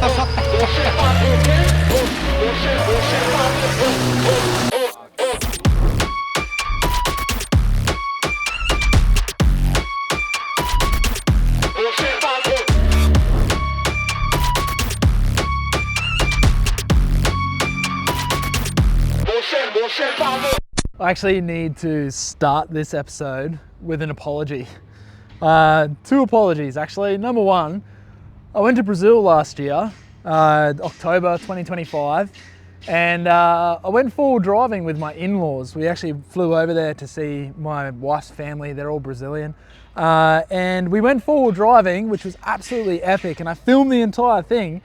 I actually need to start this episode with an apology. Two apologies actually. Number one, I went to Brazil last year, October 2025, and I went 4-wheel driving with my in-laws. We actually flew over there to see my wife's family. They're all Brazilian. And we went 4-wheel driving, which was absolutely epic, and I filmed the entire thing.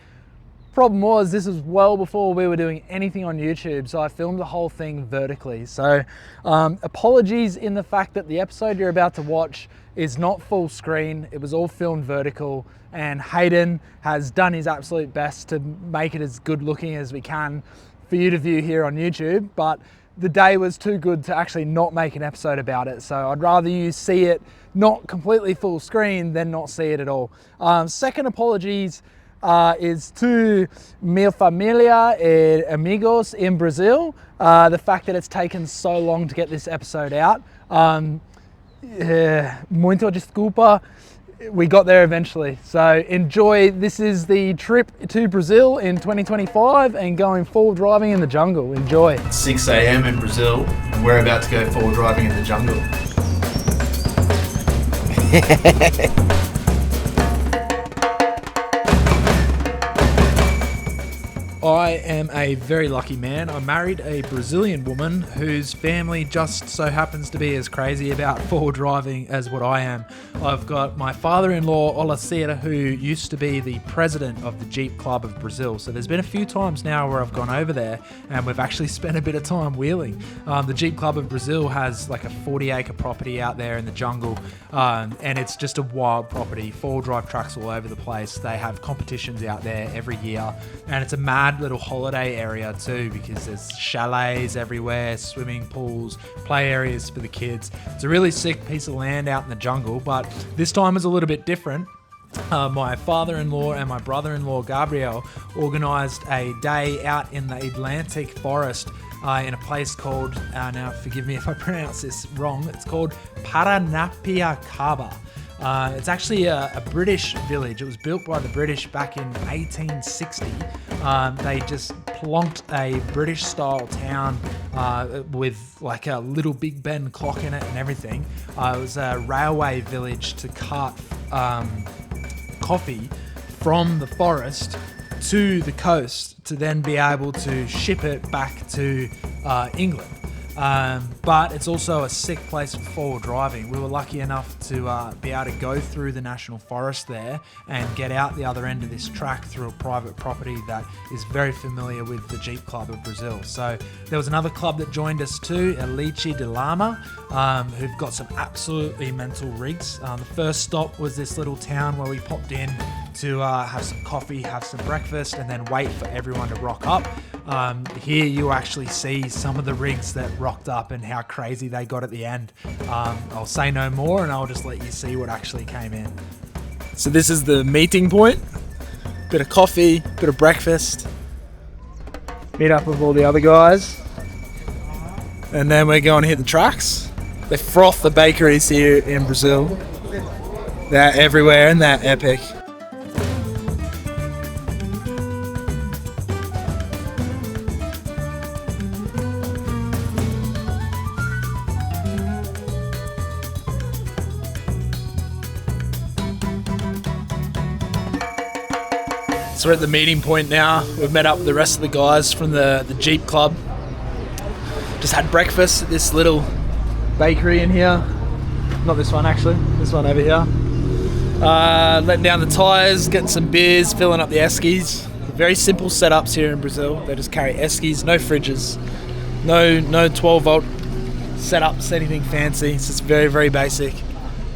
Problem was, this was well before we were doing anything on YouTube, so I filmed the whole thing vertically. So apologies in the fact that the episode you're about to watch is not full screen. It was all filmed vertical, and Hayden has done his absolute best to make it as good looking as we can for you to view here on YouTube, but the day was too good to actually not make an episode about it. So I'd rather you see it not completely full screen than not see it at all. Second apologies is to minha familia e amigos in Brazil. The fact that it's taken so long to get this episode out. Muito desculpa. We got there eventually. So enjoy. This is the trip to Brazil in 2025 and going 4-wheel driving in the jungle. Enjoy. 6 a.m. in Brazil, and we're about to go 4-wheel driving in the jungle. I am a very lucky man. I married a Brazilian woman whose family just so happens to be as crazy about 4-wheel driving as what I am. I've got my father-in-law, Olaceira, who used to be the president of the Jeep Club of Brazil. So there's been a few times now where I've gone over there and we've actually spent a bit of time wheeling. The Jeep Club of Brazil has like a 40-acre property out there in the jungle, and it's just a wild property. 4-wheel drive trucks all over the place. They have competitions out there every year, and it's a mad little holiday area too, because there's chalets everywhere, swimming pools, play areas for the kids. It's a really sick piece of land out in the jungle, but this time is a little bit different. My father-in-law and my brother-in-law Gabriel organised a day out in the Atlantic forest in a place called, now forgive me if I pronounce this wrong, it's called Paranapiacaba. It's actually a British village. It was built by the British back in 1860. They just plonked a British-style town with like a little Big Ben clock in it and everything. It was a railway village to cart coffee from the forest to the coast to then be able to ship it back to England. But it's also a sick place for 4-wheel driving. We were lucky enough to be able to go through the national forest there and get out the other end of this track through a private property that is very familiar with the Jeep Club of Brazil. So there was another club that joined us too, Elite de Lama, who've got some absolutely mental rigs. The first stop was this little town where we popped in to have some coffee, have some breakfast, and then wait for everyone to rock up. Here you actually see some of the rigs that rocked up and how crazy they got at the end. I'll say no more and I'll just let you see what actually came in. So this is the meeting point. Bit of coffee, bit of breakfast. Meet up with all the other guys. And then we're going to hit the tracks. They froth the bakeries here in Brazil. They're everywhere and they're epic. So we're at the meeting point now. We've met up with the rest of the guys from the Jeep Club. Just had breakfast at this little bakery in here. Not this one actually, this one over here. Letting down the tyres, getting some beers, filling up the eskies. Very simple setups here in Brazil. They just carry eskies, no fridges, no 12 volt setups, anything fancy. So it's very, very basic.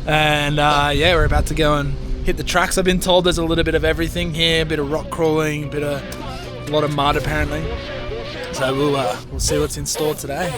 And yeah, we're about to go and hit the tracks. I've been told there's a little bit of everything here, a bit of rock crawling, a lot of mud apparently. So we'll see what's in store today.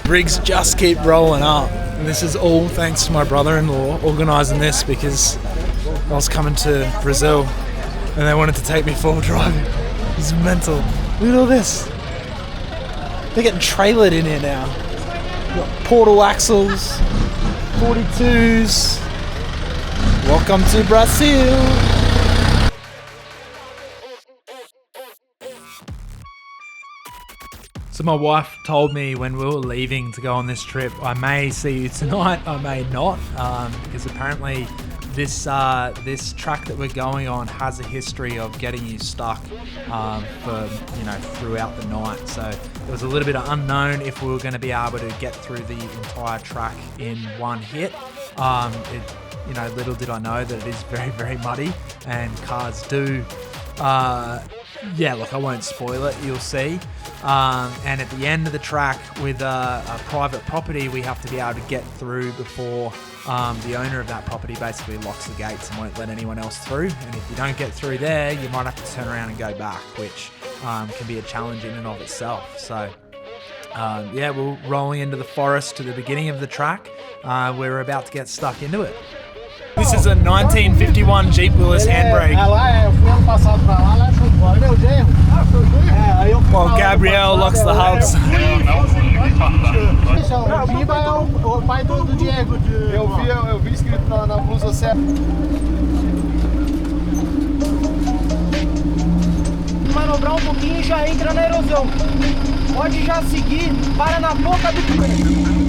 Rigs just keep rolling up, and this is all thanks to my brother-in-law organising this, because I was coming to Brazil and they wanted to take me full driving. It's mental. Look at all this. They're getting trailered in here now. We've got portal axles, 42s. Welcome to Brazil. So my wife told me when we were leaving to go on this trip, I may see you tonight, I may not, because apparently this track that we're going on has a history of getting you stuck for, throughout the night. So it was a little bit unknown if we were going to be able to get through the entire track in one hit. Little did I know that it is very, very muddy, and cars do. I won't spoil it, you'll see. And at the end of the track with a private property, we have to be able to get through before the owner of that property basically locks the gates and won't let anyone else through. And if you don't get through there, you might have to turn around and go back, which can be a challenge in and of itself. So we're rolling into the forest to the beginning of the track. We're about to get stuck into it. This is a 1951 Jeep Willys handbrake. While Gabriel locks the hubs. Eu vi escrito na blusa certa. Manobrar pouquinho e já entra na erosão. Pode já seguir, para na boca do pneu.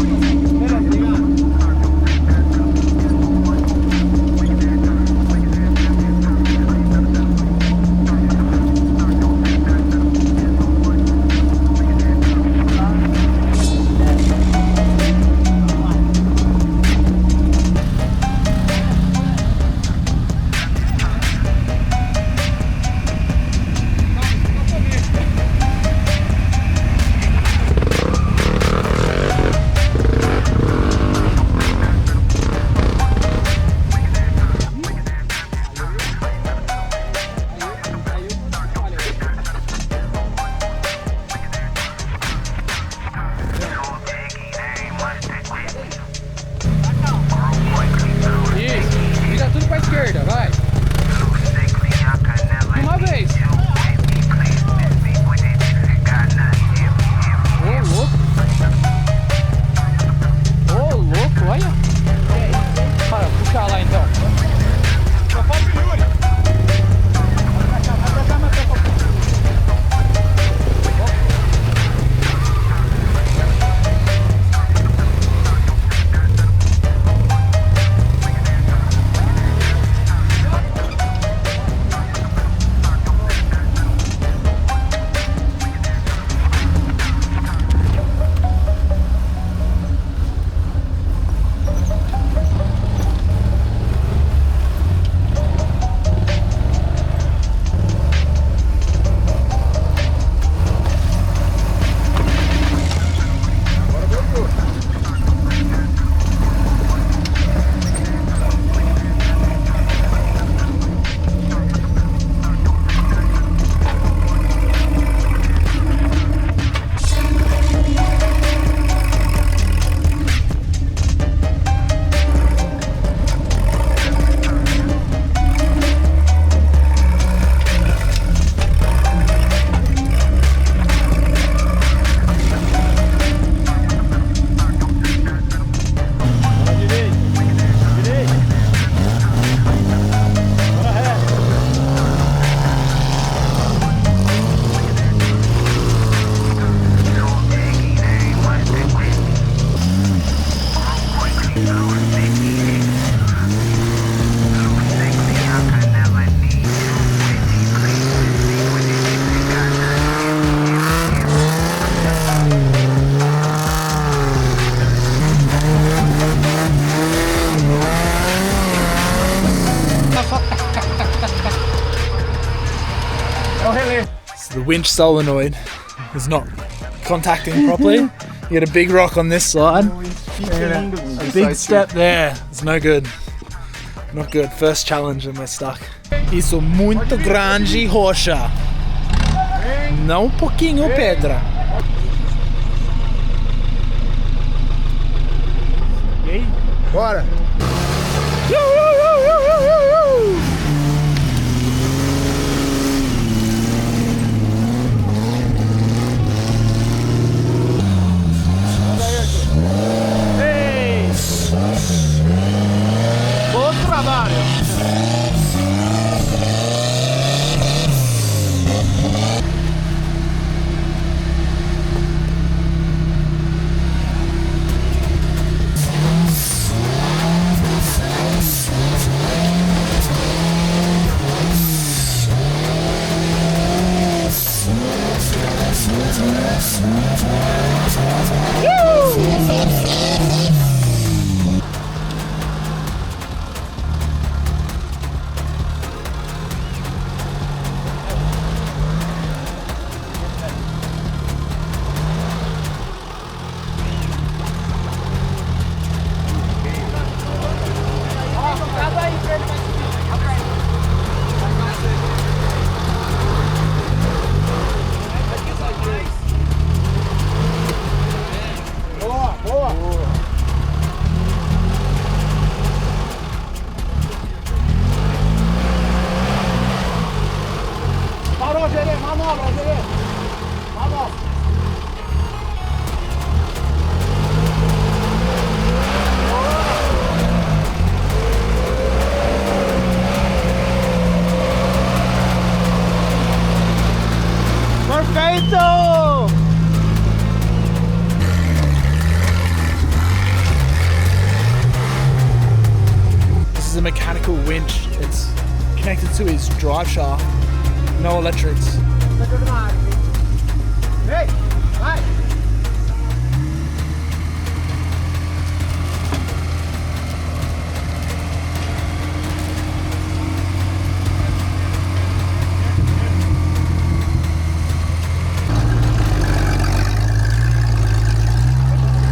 So the winch solenoid is not contacting properly. You get a big rock on this side and a big step there. It's no good. Not good. First challenge and we're stuck. Isso muito grande rocha. Não pouquinho pedra. E aí? Bora! Ei! Bom trabalho! Perfeito! This is a mechanical winch. It's connected to his drive shaft. No electrics. Vem! Vai!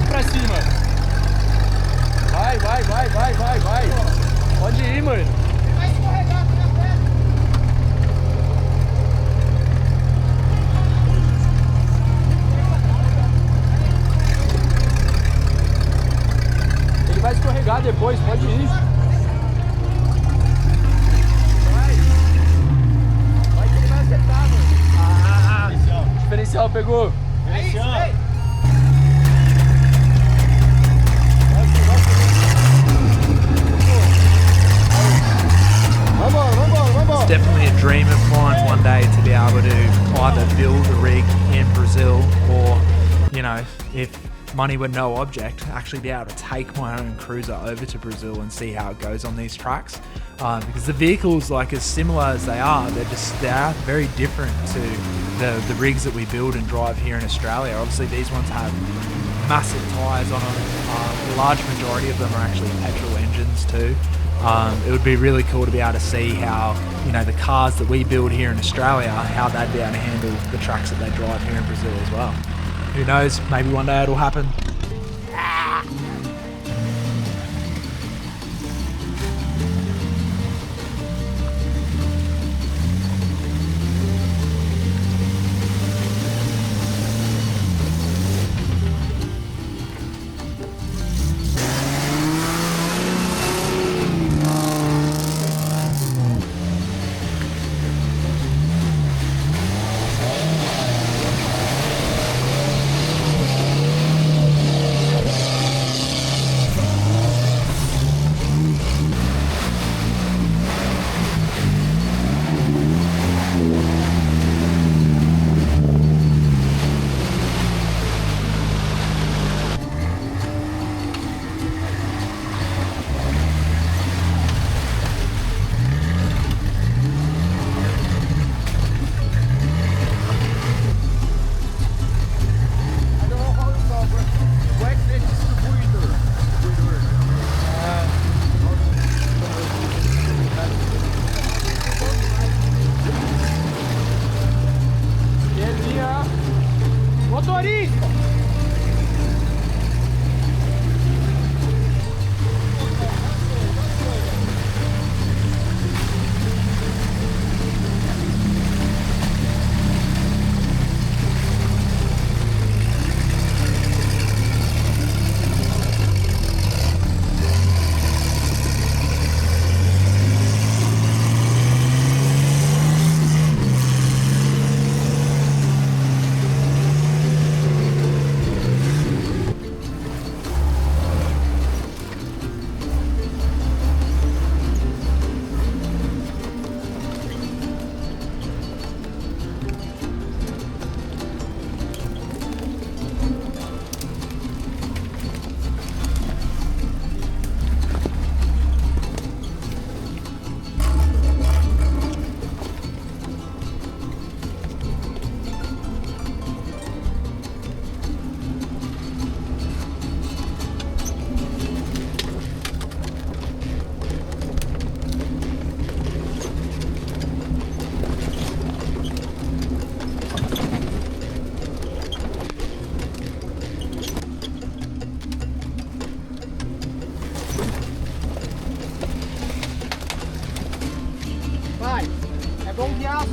Pra cima! Vai, vai, vai, vai, vai, vai! Pode ir, mano! Vai escorregar com a perna! Ele vai escorregar depois, pode ir. Vai que ele vai acertar, mano. Diferencial pegou. Diferencial. It's definitely a dream of mine one day to be able to either build a rig in Brazil or, you know, if money were no object, actually be able to take my own cruiser over to Brazil and see how it goes on these tracks. Because the vehicles, like as similar as they are very different to the rigs that we build and drive here in Australia. Obviously these ones have massive tyres on them. A large majority of them are actually petrol engines too. It would be really cool to be able to see how, you know, the cars that we build here in Australia, how they'd be able to handle the tracks that they drive here in Brazil as well. Who knows, maybe one day it'll happen.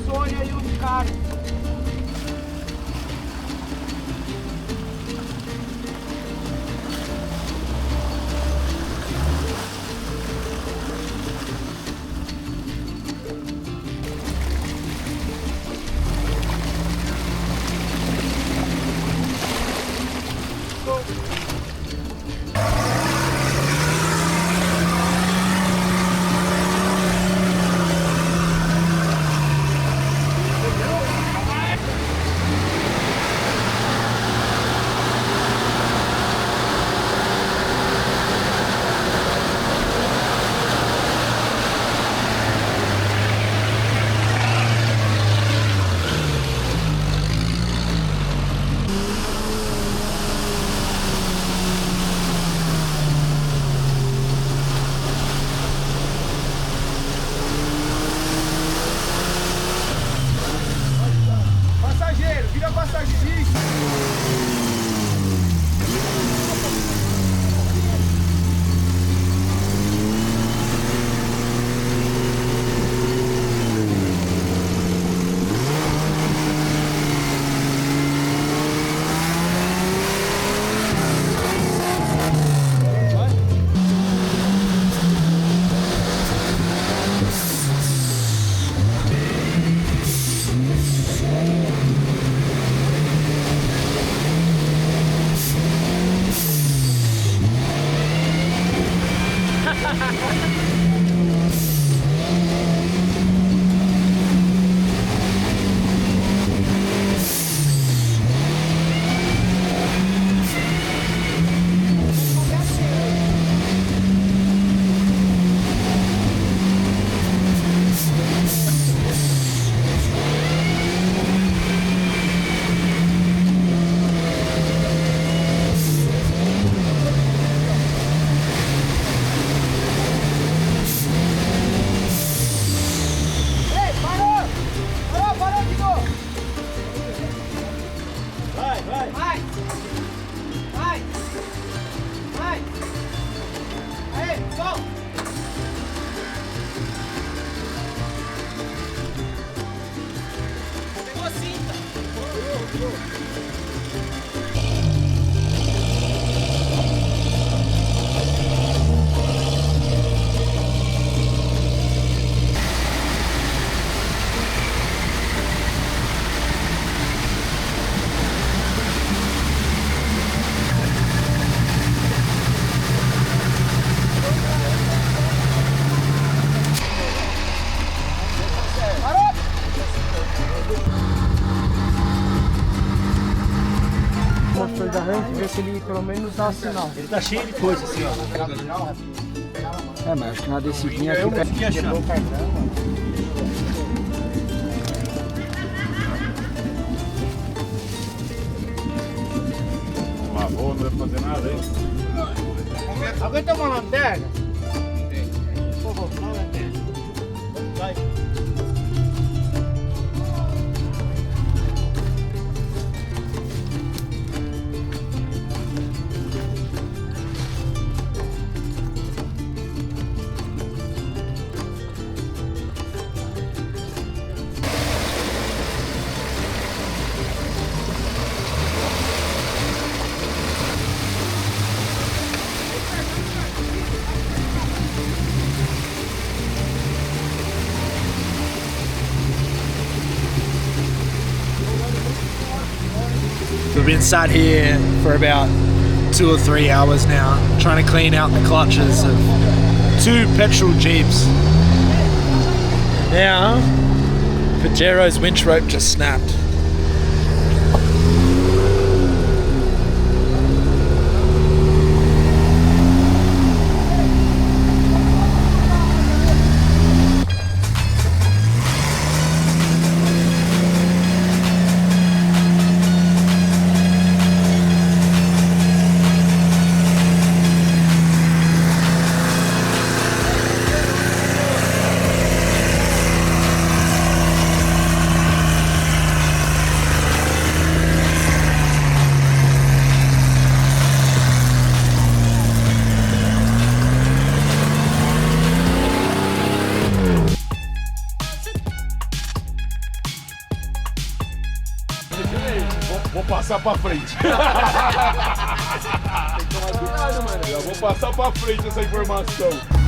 Sônia e o Caio. Passageiro, vira passageiro. Da range, ver se ele pelo menos dá sinal. Ele tá cheio de coisa assim, ó. É, mas acho que na descidinha aqui Quebrou o cartão, mano. Lavou, não deve fazer nada aí. Alguém tem uma lanterna? Por favor, uma lanterna. Vai. We've been sat here for about 2 or 3 hours now, trying to clean out the clutches of 2 petrol Jeeps. Now, Pajero's winch rope just snapped. passar pra frente. Cuidado, mano. Já vou passar pra frente essa informação.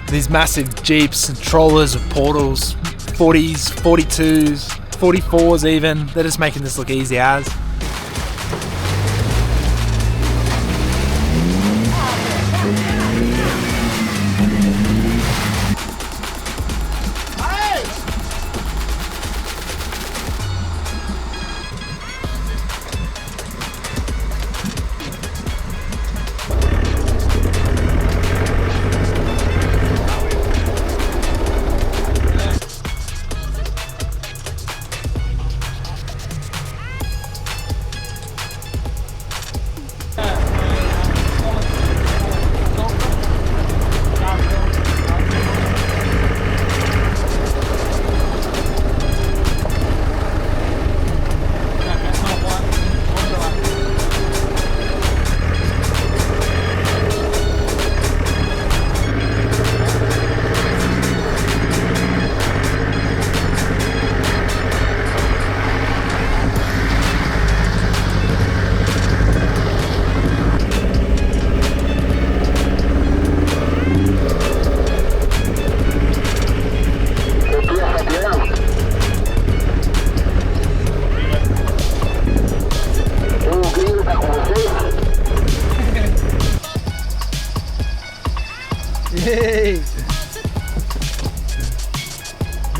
These massive Jeeps and trollers with portals, 40s, 42s, 44s even, they're just making this look easy as.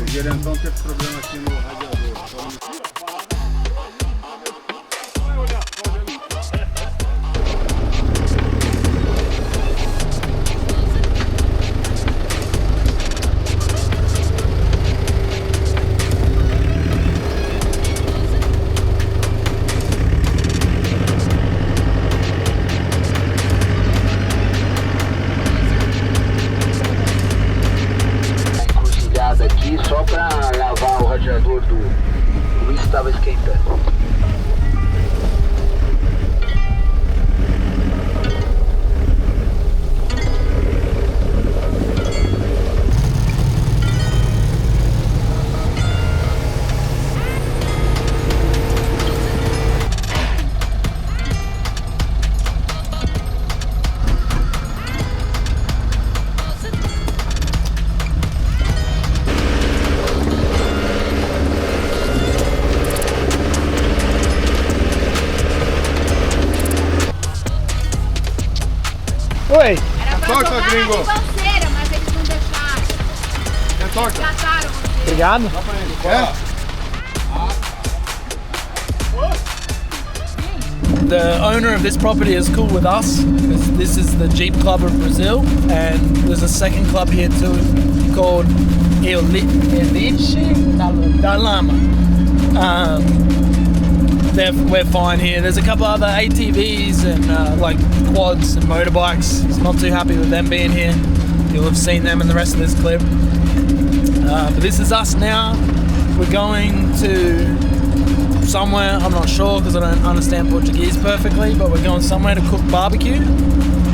O gerentão teve problema aqui no radiador. Aqui só pra lavar o radiador do Luiz, estava esquentando. Oi! Era pra Torta, jogar gringo. na ribanceira, mas eles não deixaram. É torta? Trataram você. Obrigado. Dá pra ele. Quer? The owner of this property is cool with us because this is the Jeep Club of Brazil, and there's a second club here too called Elite da Lama. We're fine here. There's a couple other ATVs and like quads and motorbikes. He's not too happy with them being here. You'll have seen them in the rest of this clip. But this is us now. We're going to somewhere, I'm not sure because I don't understand Portuguese perfectly, but we're going somewhere to cook barbecue.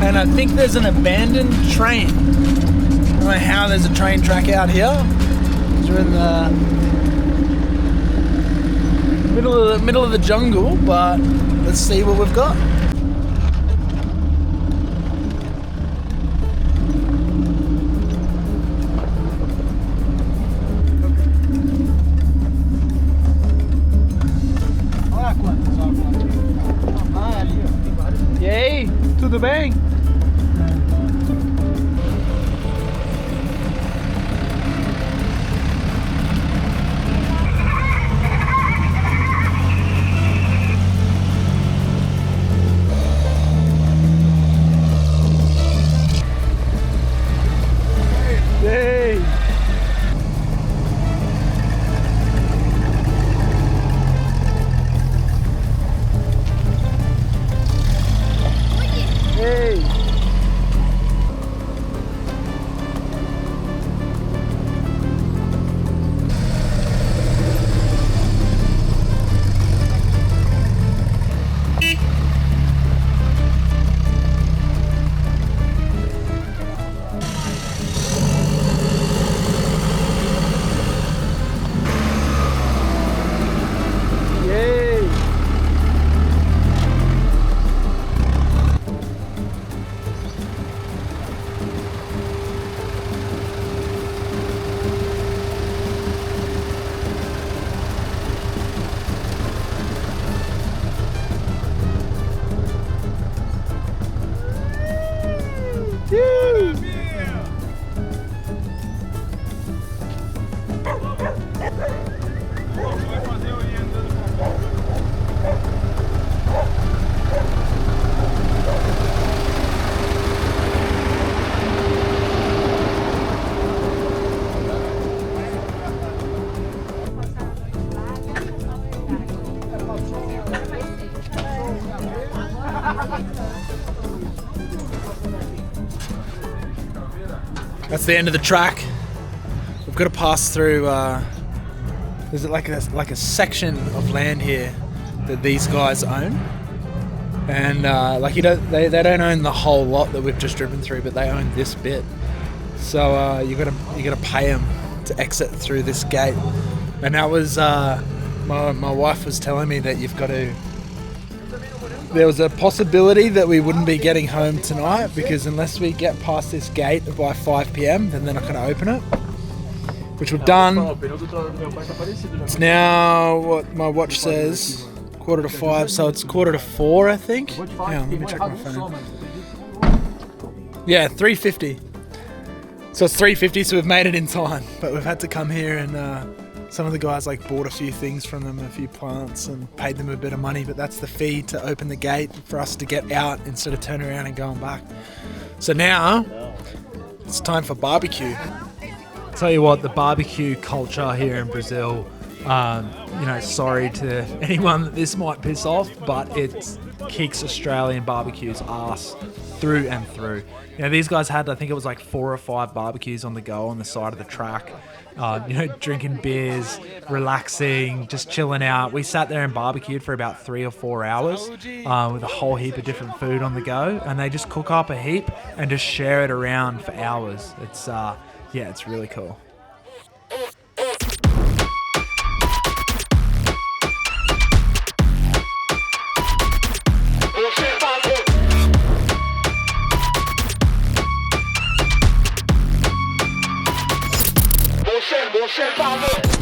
And I think there's an abandoned train. I don't know how there's a train track out here. We're in the middle of the jungle, but let's see what we've got. tudo bem? Ei! Ei! Yay! That's the end of the track. We've got to pass through. There's like a section of land here that these guys own, and they don't own the whole lot that we've just driven through, but they own this bit. So you gotta pay them to exit through this gate. And that was my wife was telling me that you've got to. There was a possibility that we wouldn't be getting home tonight because unless we get past this gate by 5 p.m, then they're not going to open it. Which we've done. It's now what my watch says, 4:45, so it's 4:45, I think. Hang on, let me check my phone. Yeah, 3:50. So it's 3:50, so we've made it in time, but we've had to come here and some of the guys bought a few things from them, a few plants, and paid them a bit of money, but that's the fee to open the gate for us to get out instead of turning around and going back. So now it's time for barbecue. Tell you what, the barbecue culture here in Brazil, sorry to anyone that this might piss off, but it kicks Australian barbecue's ass through and through. These guys had, I think it was 4 or 5 barbecues on the go on the side of the track. Drinking beers, relaxing, just chilling out. We sat there and barbecued for about 3 or 4 hours with a whole heap of different food on the go, and they just cook up a heap and just share it around for hours. It's it's really cool. Você